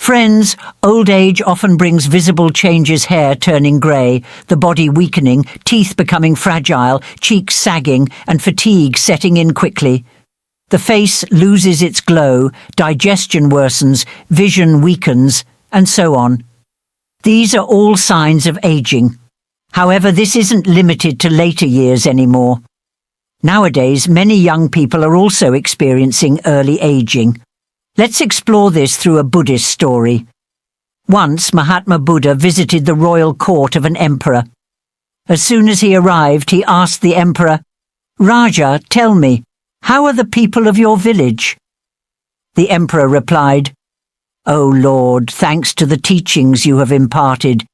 Friends, old age often brings visible changes: hair turning grey, the body weakening, teeth becoming fragile, cheeks sagging, and fatigue setting in quickly. The face loses its glow, digestion worsens, vision weakens, and so on. These are all signs of aging. However, this isn't limited to later years anymore. Nowadays, many young people are also experiencing early aging. Let's explore this through a Buddhist story. Once, Mahatma Buddha visited the royal court of an emperor. As soon as he arrived, he asked the emperor, "Raja, tell me, how are the people of your village?" The emperor replied, "O Lord, thanks to the teachings you have imparted,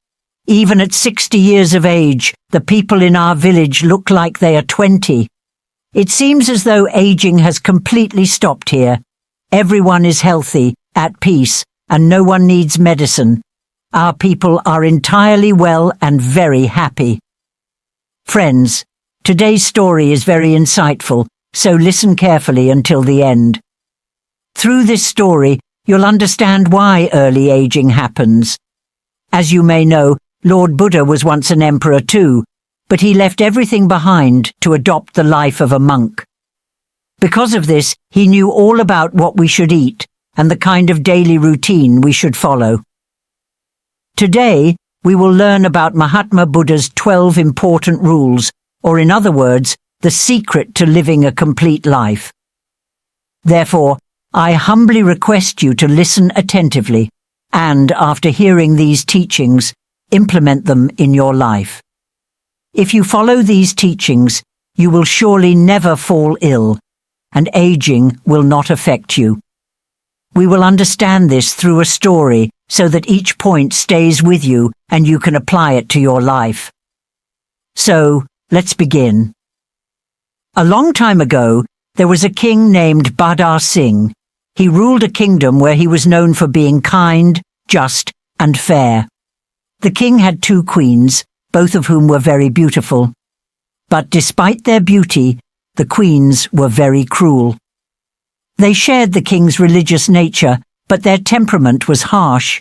even at 60 years of age, the people in our village look like they are 20. It seems as though aging has completely stopped here. Everyone is healthy, at peace, and no one needs medicine. Our people are entirely well and very happy." Friends, today's story is very insightful, so listen carefully until the end. Through this story, you'll understand why early aging happens. As you may know, Lord Buddha was once an emperor too, but he left everything behind to adopt the life of a monk. Because of this, he knew all about what we should eat and the kind of daily routine we should follow. Today, we will learn about Mahatma Buddha's 12 important rules, or in other words, the secret to living a complete life. Therefore, I humbly request you to listen attentively and, after hearing these teachings, implement them in your life. If you follow these teachings, you will surely never fall ill, and aging will not affect you. We will understand this through a story so that each point stays with you and you can apply it to your life. So, let's begin. A long time ago, there was a king named Badar Singh. He ruled a kingdom where he was known for being kind, just, and fair. The king had 2 queens, both of whom were very beautiful. But despite their beauty, the queens were very cruel. They shared the king's religious nature, but their temperament was harsh.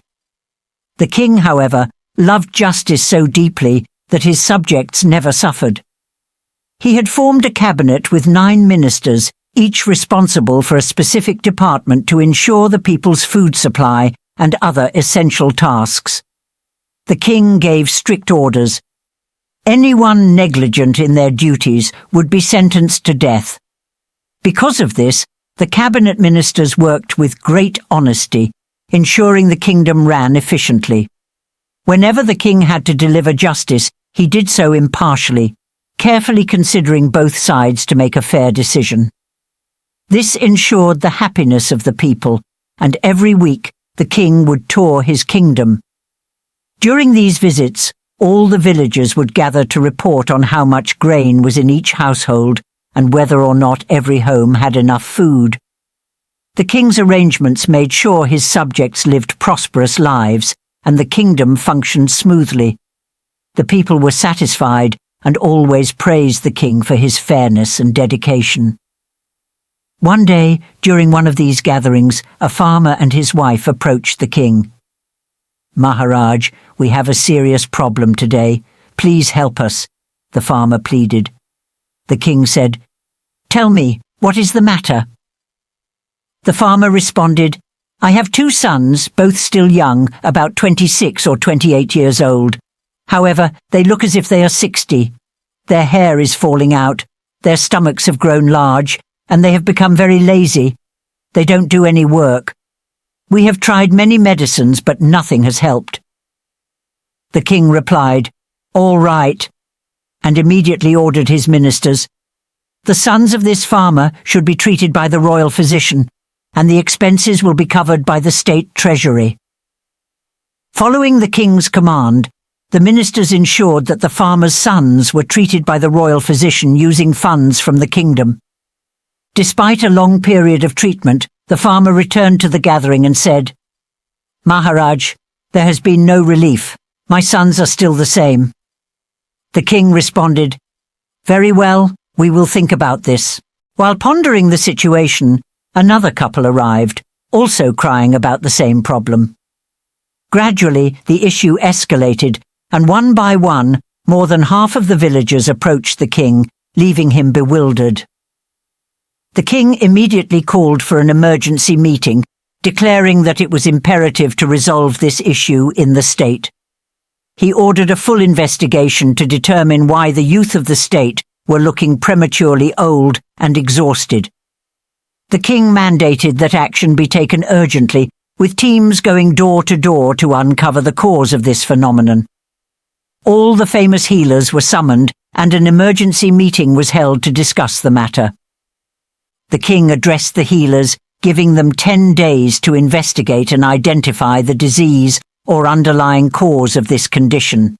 The king, however, loved justice so deeply that his subjects never suffered. He had formed a cabinet with 9 ministers, each responsible for a specific department to ensure the people's food supply and other essential tasks. The king gave strict orders. Anyone negligent in their duties would be sentenced to death. Because of this, the cabinet ministers worked with great honesty, ensuring the kingdom ran efficiently. Whenever the king had to deliver justice, he did so impartially, carefully considering both sides to make a fair decision. This ensured the happiness of the people, and every week the king would tour his kingdom. During these visits, all the villagers would gather to report on how much grain was in each household and whether or not every home had enough food. The king's arrangements made sure his subjects lived prosperous lives and the kingdom functioned smoothly. The people were satisfied and always praised the king for his fairness and dedication. One day, during one of these gatherings, a farmer and his wife approached the king. "Maharaj, we have a serious problem today. Please help us," the farmer pleaded. The king said, "Tell me, what is the matter?" The farmer responded, "I have 2 sons, both still young, about 26 or 28 years old. However, they look as if they are 60. Their hair is falling out, their stomachs have grown large, and they have become very lazy. They don't do any work. We have tried many medicines, but nothing has helped." The king replied, "All right," and immediately ordered his ministers, "The sons of this farmer should be treated by the royal physician, and the expenses will be covered by the state treasury." Following the king's command, the ministers ensured that the farmer's sons were treated by the royal physician using funds from the kingdom. Despite a long period of treatment, the farmer returned to the gathering and said, "Maharaj, there has been no relief. My sons are still the same." The king responded, "Very well, we will think about this." While pondering the situation, another couple arrived, also crying about the same problem. Gradually, the issue escalated, and one by one, more than half of the villagers approached the king, leaving him bewildered. The king immediately called for an emergency meeting, declaring that it was imperative to resolve this issue in the state. He ordered a full investigation to determine why the youth of the state were looking prematurely old and exhausted. The king mandated that action be taken urgently, with teams going door to door to uncover the cause of this phenomenon. All the famous healers were summoned, and an emergency meeting was held to discuss the matter. The king addressed the healers, giving them 10 days to investigate and identify the disease or underlying cause of this condition.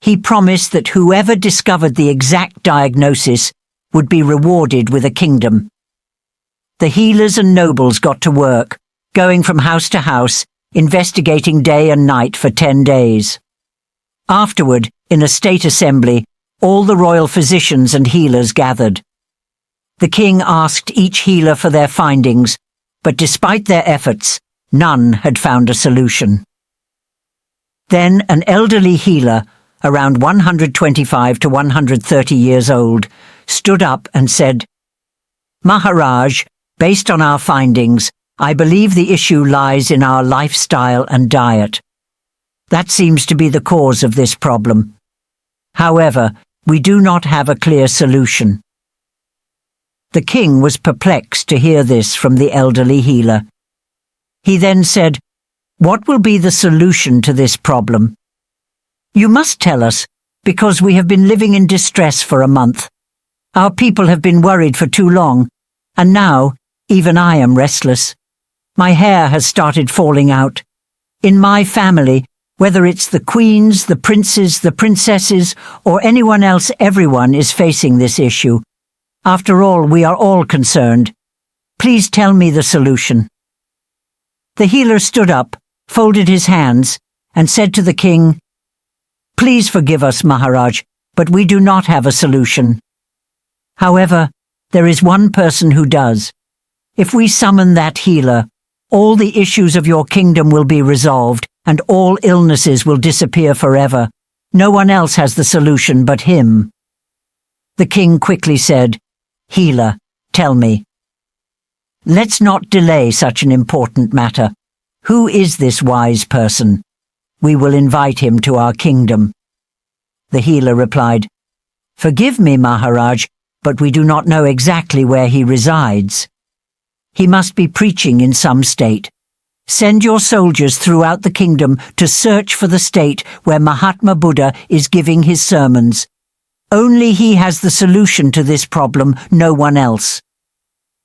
He promised that whoever discovered the exact diagnosis would be rewarded with a kingdom. The healers and nobles got to work, going from house to house, investigating day and night for 10 days. Afterward, in a state assembly, all the royal physicians and healers gathered. The king asked each healer for their findings, but despite their efforts, none had found a solution. Then an elderly healer, around 125 to 130 years old, stood up and said, "Maharaj, based on our findings, I believe the issue lies in our lifestyle and diet. That seems to be the cause of this problem. However, we do not have a clear solution." The king was perplexed to hear this from the elderly healer. He then said, "What will be the solution to this problem? You must tell us, because we have been living in distress for a month. Our people have been worried for too long, and now even I am restless. My hair has started falling out. In my family, whether it's the queens, the princes, the princesses, or anyone else, everyone is facing this issue. After all, we are all concerned. Please tell me the solution." The healer stood up, folded his hands, and said to the king, "Please forgive us, Maharaj, but we do not have a solution. However, there is one person who does. If we summon that healer, all the issues of your kingdom will be resolved, and all illnesses will disappear forever. No one else has the solution but him." The king quickly said, "Healer, tell me. Let's not delay such an important matter. Who is this wise person? We will invite him to our kingdom." The healer replied, "Forgive me, Maharaj, but we do not know exactly where he resides. He must be preaching in some state. Send your soldiers throughout the kingdom to search for the state where Mahatma Buddha is giving his sermons. Only he has the solution to this problem, no one else."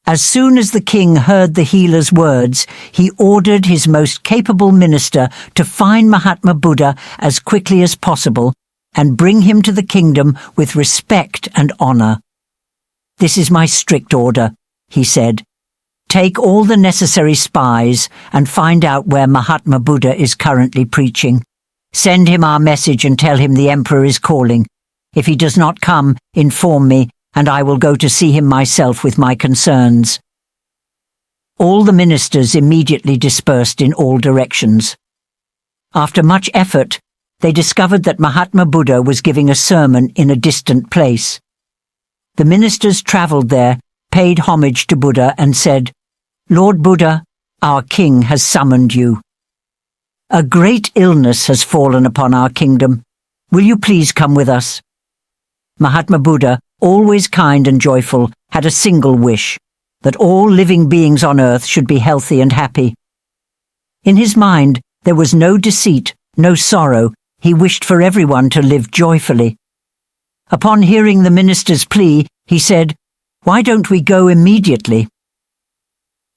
As soon as the king heard the healer's words, he ordered his most capable minister to find Mahatma Buddha as quickly as possible and bring him to the kingdom with respect and honor. "This is my strict order," he said. "Take all the necessary spies and find out where Mahatma Buddha is currently preaching. Send him our message and tell him the emperor is calling. If he does not come, inform me, and I will go to see him myself with my concerns." All the ministers immediately dispersed in all directions. After much effort, they discovered that Mahatma Buddha was giving a sermon in a distant place. The ministers travelled there, paid homage to Buddha, and said, "Lord Buddha, our king has summoned you. A great illness has fallen upon our kingdom. Will you please come with us?" Mahatma Buddha, always kind and joyful, had a single wish, that all living beings on earth should be healthy and happy. In his mind, there was no deceit, no sorrow. He wished for everyone to live joyfully. Upon hearing the minister's plea, he said, "Why don't we go immediately?"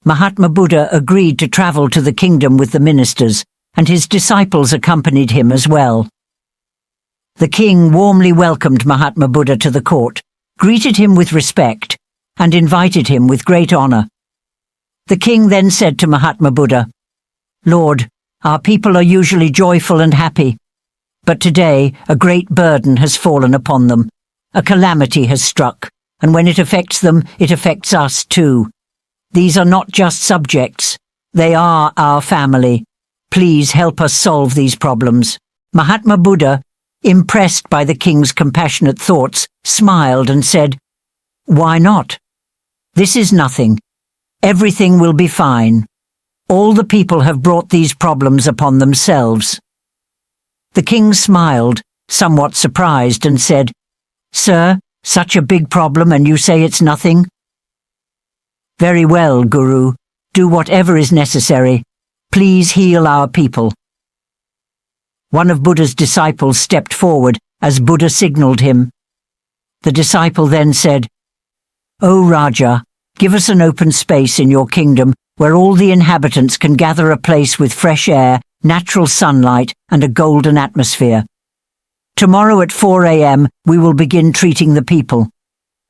Mahatma Buddha agreed to travel to the kingdom with the ministers, and his disciples accompanied him as well. The king warmly welcomed Mahatma Buddha to the court, greeted him with respect, and invited him with great honor. The king then said to Mahatma Buddha, "Lord, our people are usually joyful and happy, but today a great burden has fallen upon them. A calamity has struck, and when it affects them, it affects us too. These are not just subjects, they are our family. Please help us solve these problems." Mahatma Buddha, impressed by the king's compassionate thoughts, smiled and said, "Why not? This is nothing. Everything will be fine. All the people have brought these problems upon themselves." The king smiled, somewhat surprised, and said, "Sir, such a big problem and you say it's nothing?" "Very well, Guru. Do whatever is necessary. Please heal our people." One of Buddha's disciples stepped forward as Buddha signaled him. The disciple then said, "O Raja, give us an open space in your kingdom where all the inhabitants can gather a place with fresh air, natural sunlight, and a golden atmosphere. Tomorrow at 4 a.m. we will begin treating the people.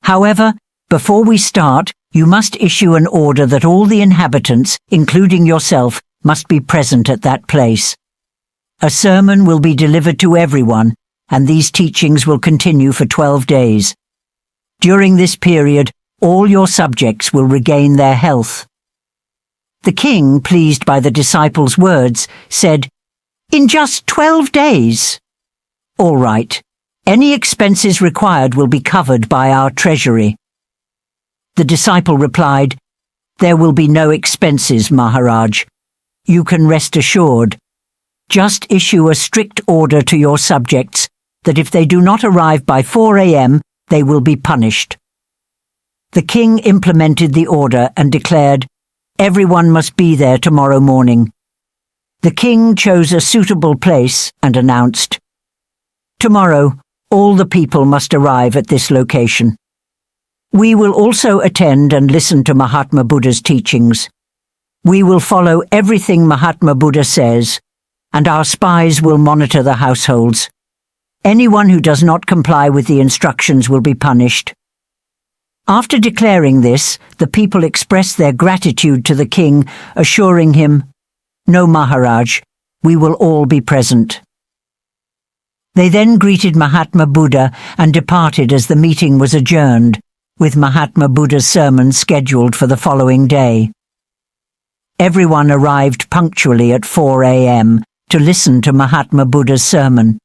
However, before we start, you must issue an order that all the inhabitants, including yourself, must be present at that place. A sermon will be delivered to everyone, and these teachings will continue for 12 days. During this period, all your subjects will regain their health." The king, pleased by the disciples' words, said, "In just 12 days? All right. Any expenses required will be covered by our treasury." The disciple replied, "There will be no expenses, Maharaj. You can rest assured. Just issue a strict order to your subjects that if they do not arrive by 4 a.m., they will be punished." The king implemented the order and declared, "Everyone must be there tomorrow morning." The king chose a suitable place and announced, "Tomorrow, all the people must arrive at this location. We will also attend and listen to Mahatma Buddha's teachings. We will follow everything Mahatma Buddha says, and our spies will monitor the households. Anyone who does not comply with the instructions will be punished." After declaring this, the people expressed their gratitude to the king, assuring him, "No, Maharaj, we will all be present." They then greeted Mahatma Buddha and departed as the meeting was adjourned, with Mahatma Buddha's sermon scheduled for the following day. Everyone arrived punctually at 4 a.m. to listen to Mahatma Buddha's sermon.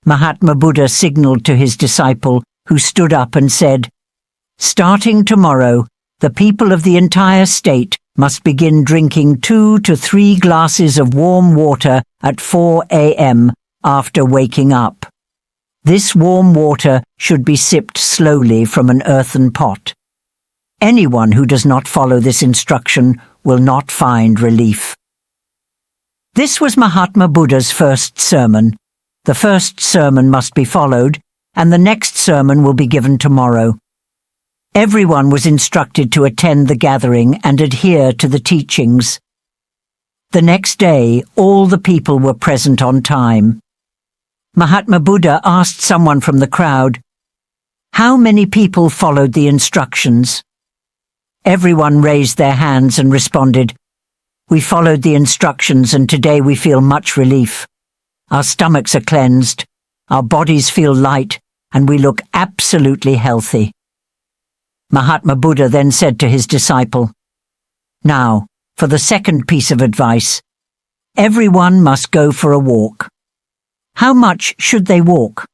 Mahatma Buddha signaled to his disciple, who stood up and said, "Starting tomorrow, the people of the entire state must begin drinking 2 to 3 glasses of warm water at 4 a.m. after waking up. This warm water should be sipped slowly from an earthen pot. Anyone who does not follow this instruction will not find relief." This was Mahatma Buddha's first sermon. The first sermon must be followed, and the next sermon will be given tomorrow. Everyone was instructed to attend the gathering and adhere to the teachings. The next day, all the people were present on time. Mahatma Buddha asked someone from the crowd, "How many people followed the instructions?" Everyone raised their hands and responded, "We followed the instructions and today we feel much relief. Our stomachs are cleansed, our bodies feel light, and we look absolutely healthy." Mahatma Buddha then said to his disciple, "Now, for the second piece of advice. Everyone must go for a walk. How much should they walk?"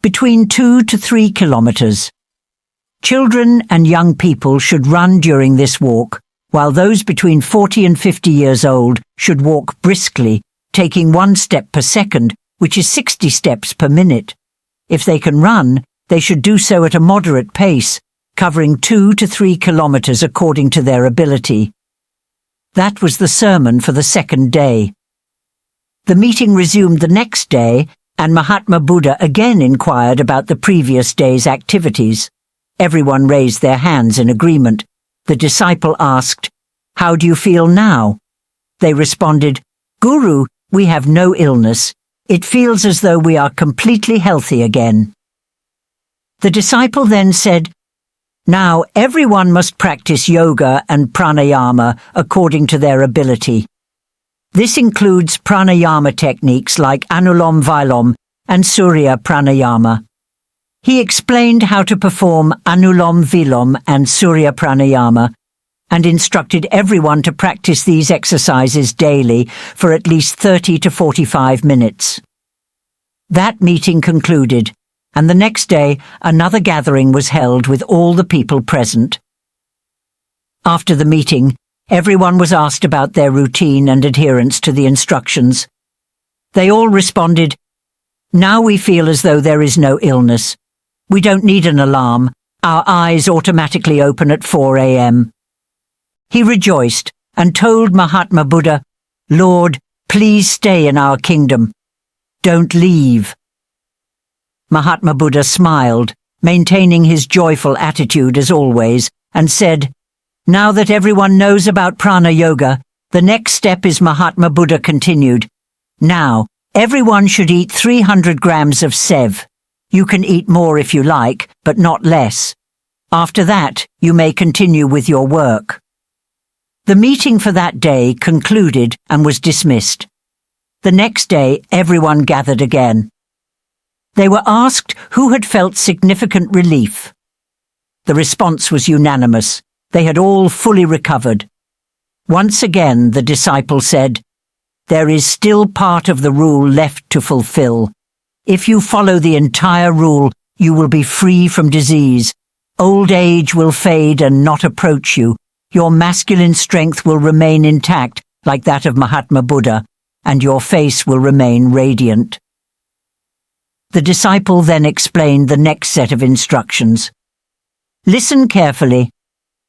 "Between 2 to 3 kilometers. Children and young people should run during this walk, while those between 40 and 50 years old should walk briskly, taking 1 step per second, which is 60 steps per minute. If they can run, they should do so at a moderate pace, covering 2 to 3 kilometers according to their ability." That was the sermon for the second day. The meeting resumed the next day, and Mahatma Buddha again inquired about the previous day's activities. Everyone raised their hands in agreement. The disciple asked, "How do you feel now?" They responded, "Guru, we have no illness. It feels as though we are completely healthy again." The disciple then said, "Now everyone must practice yoga and pranayama according to their ability. This includes pranayama techniques like Anulom Vilom and Surya Pranayama." He explained how to perform Anulom Vilom and Surya Pranayama, and instructed everyone to practice these exercises daily for at least 30 to 45 minutes. That meeting concluded, and the next day another gathering was held with all the people present. After the meeting, everyone was asked about their routine and adherence to the instructions. They all responded, "Now we feel as though there is no illness. We don't need an alarm. Our eyes automatically open at 4 a.m. He rejoiced and told Mahatma Buddha, "Lord, please stay in our kingdom. Don't leave." Mahatma Buddha smiled, maintaining his joyful attitude as always, and said, "Now that everyone knows about prana yoga, the next step is," Mahatma Buddha continued. "Now, everyone should eat 300 grams of sev. You can eat more if you like, but not less. After that, you may continue with your work." The meeting for that day concluded and was dismissed. The next day, everyone gathered again. They were asked who had felt significant relief. The response was unanimous. They had all fully recovered. Once again, the disciple said, "There is still part of the rule left to fulfill. If you follow the entire rule, you will be free from disease. Old age will fade and not approach you. Your masculine strength will remain intact, like that of Mahatma Buddha, and your face will remain radiant." The disciple then explained the next set of instructions. "Listen carefully.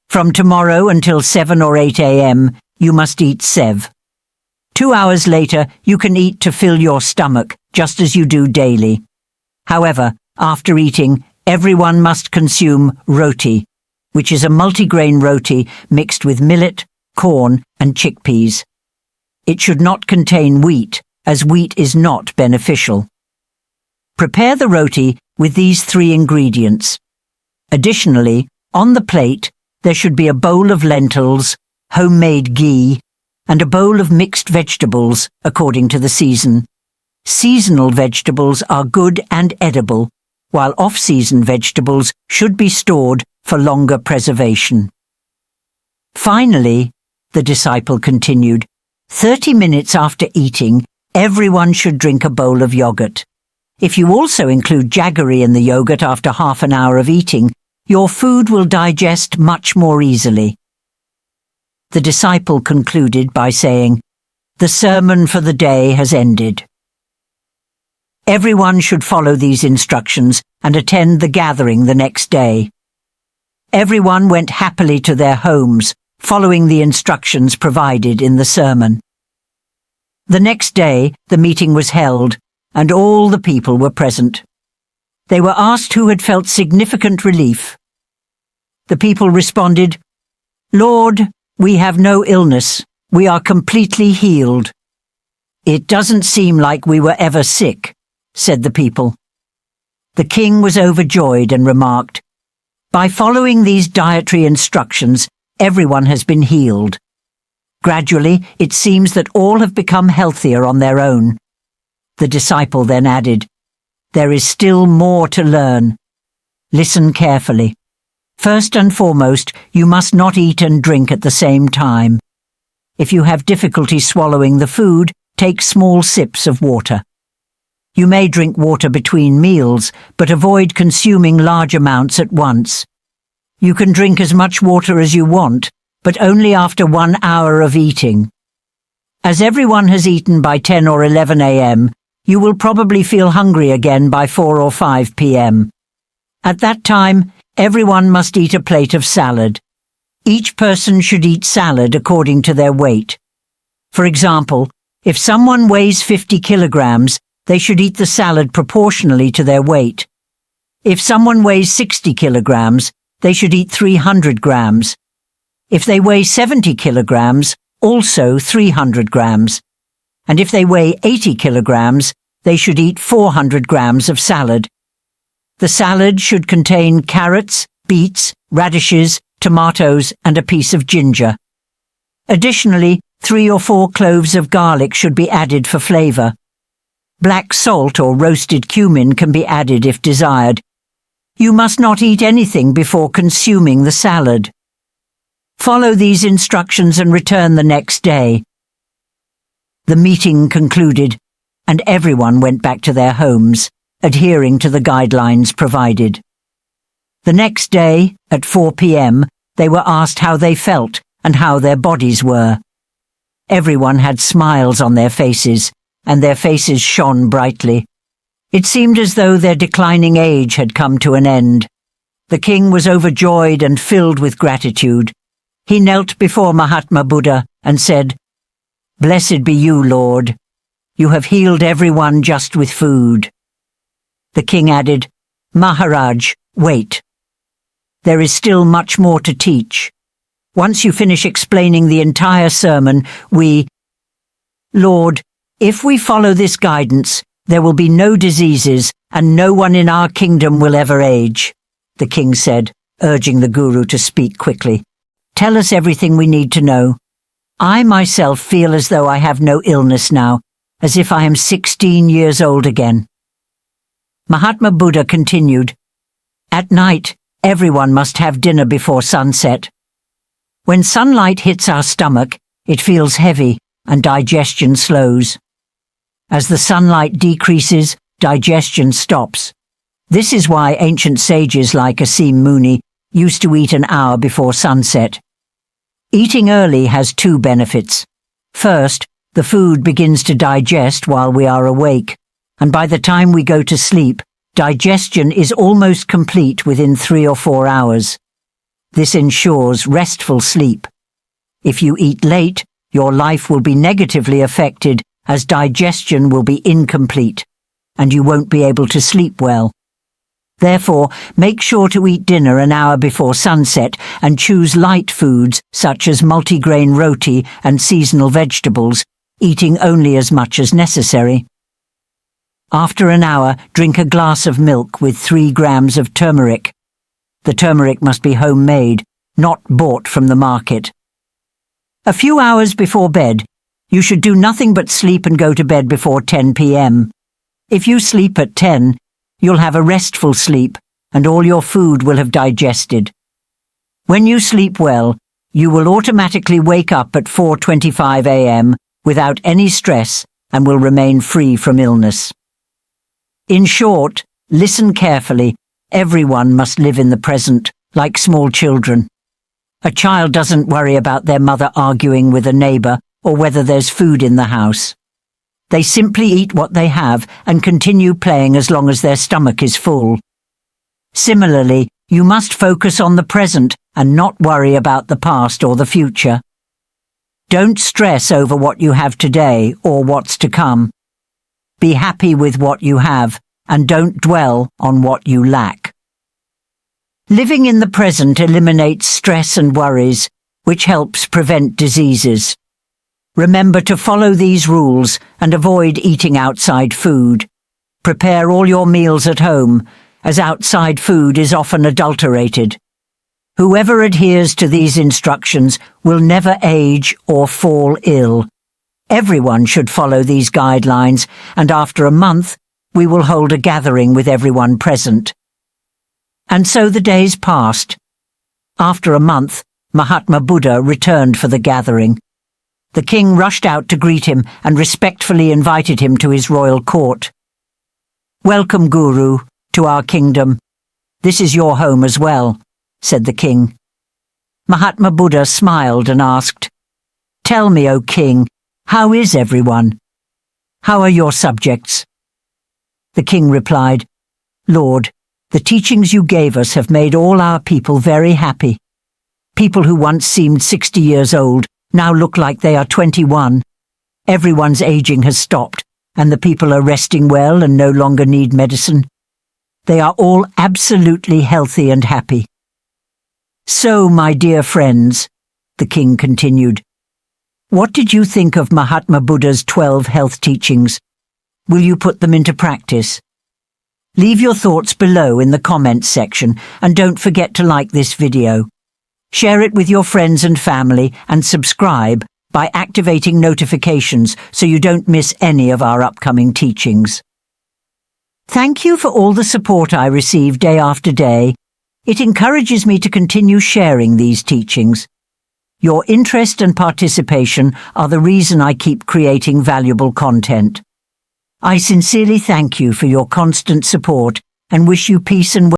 From tomorrow until 7 or 8 a.m., you must eat sev. 2 hours later, you can eat to fill your stomach, just as you do daily. However, after eating, everyone must consume roti, which is a multigrain roti mixed with millet, corn, and chickpeas. It should not contain wheat, as wheat is not beneficial. Prepare the roti with these 3 ingredients. Additionally, on the plate, there should be a bowl of lentils, homemade ghee, and a bowl of mixed vegetables, according to the season. Seasonal vegetables are good and edible, while off-season vegetables should be stored for longer preservation." Finally, the disciple continued, 30 minutes after eating, everyone should drink a bowl of yogurt. If you also include jaggery in the yogurt after half an hour of eating, your food will digest much more easily. The disciple concluded by saying, "The sermon for the day has ended." Everyone should follow these instructions and attend the gathering the next day. Everyone went happily to their homes, following the instructions provided in the sermon. The next day, the meeting was held, and all the people were present. They were asked who had felt significant relief. The people responded, "Lord, we have no illness. We are completely healed." "It doesn't seem like we were ever sick," said the people. The king was overjoyed and remarked, "By following these dietary instructions, everyone has been healed. Gradually, it seems that all have become healthier on their own." The disciple then added, "There is still more to learn. Listen carefully. First and foremost, you must not eat and drink at the same time. If you have difficulty swallowing the food, take small sips of water. You may drink water between meals, but avoid consuming large amounts at once. You can drink as much water as you want, but only after 1 hour of eating. As everyone has eaten by 10 or 11 a.m., you will probably feel hungry again by 4 or 5 p.m. At that time, everyone must eat a plate of salad. Each person should eat salad according to their weight. For example, if someone weighs 50 kilograms, they should eat the salad proportionally to their weight. If someone weighs 60 kilograms, they should eat 300 grams. If they weigh 70 kilograms, also 300 grams. And if they weigh 80 kilograms, they should eat 400 grams of salad. The salad should contain carrots, beets, radishes, tomatoes, and a piece of ginger. Additionally, 3 or 4 cloves of garlic should be added for flavor. Black salt or roasted cumin can be added if desired. You must not eat anything before consuming the salad. Follow these instructions and return the next day." The meeting concluded, and everyone went back to their homes, adhering to the guidelines provided. The next day, at 4 p.m., they were asked how they felt and how their bodies were. Everyone had smiles on their faces, and their faces shone brightly. It seemed as though their declining age had come to an end. The king was overjoyed and filled with gratitude. He knelt before Mahatma Buddha and said, "Blessed be you, Lord. You have healed everyone just with food." The king added, "Maharaj, wait. There is still much more to teach. Once you finish explaining the entire sermon, Lord, if we follow this guidance, there will be no diseases and no one in our kingdom will ever age," the king said, urging the guru to speak quickly. "Tell us everything we need to know. I myself feel as though I have no illness now, as if I am 16 years old again." Mahatma Buddha continued, "At night, everyone must have dinner before sunset. When sunlight hits our stomach, it feels heavy and digestion slows. As the sunlight decreases, digestion stops. This is why ancient sages like Asim Muni used to eat an hour before sunset. Eating early has two benefits. First, the food begins to digest while we are awake, and by the time we go to sleep, digestion is almost complete within 3 or 4 hours. This ensures restful sleep. If you eat late, your life will be negatively affected as digestion will be incomplete, and you won't be able to sleep well. Therefore, make sure to eat dinner an hour before sunset and choose light foods such as multigrain roti and seasonal vegetables, eating only as much as necessary. After an hour, drink a glass of milk with 3 grams of turmeric. The turmeric must be homemade, not bought from the market. A few hours before bed, you should do nothing but sleep and go to bed before 10 p.m. If you sleep at 10, you'll have a restful sleep and all your food will have digested. When you sleep well, you will automatically wake up at 4:25 a.m. without any stress and will remain free from illness. In short, listen carefully. Everyone must live in the present, like small children. A child doesn't worry about their mother arguing with a neighbor or whether there's food in the house. They simply eat what they have and continue playing as long as their stomach is full. Similarly, you must focus on the present and not worry about the past or the future. Don't stress over what you have today or what's to come. Be happy with what you have and don't dwell on what you lack. Living in the present eliminates stress and worries, which helps prevent diseases. Remember to follow these rules and avoid eating outside food. Prepare all your meals at home, as outside food is often adulterated. Whoever adheres to these instructions will never age or fall ill. Everyone should follow these guidelines, and after a month, we will hold a gathering with everyone present. And so the days passed. After a month, Mahatma Buddha returned for the gathering. The king rushed out to greet him and respectfully invited him to his royal court. "Welcome, Guru, to our kingdom. This is your home as well," said the king. Mahatma Buddha smiled and asked, "Tell me, O king, how is everyone? How are your subjects?" The king replied, "Lord, the teachings you gave us have made all our people very happy. People who once seemed 60 years old now look like they are 21. Everyone's aging has stopped, and the people are resting well and no longer need medicine. They are all absolutely healthy and happy." "So, my dear friends," the king continued, "what did you think of Mahatma Buddha's 12 health teachings? Will you put them into practice? Leave your thoughts below in the comments section and don't forget to like this video. Share it with your friends and family and subscribe by activating notifications so you don't miss any of our upcoming teachings. Thank you for all the support I receive day after day. It encourages me to continue sharing these teachings. Your interest and participation are the reason I keep creating valuable content. I sincerely thank you for your constant support and wish you peace and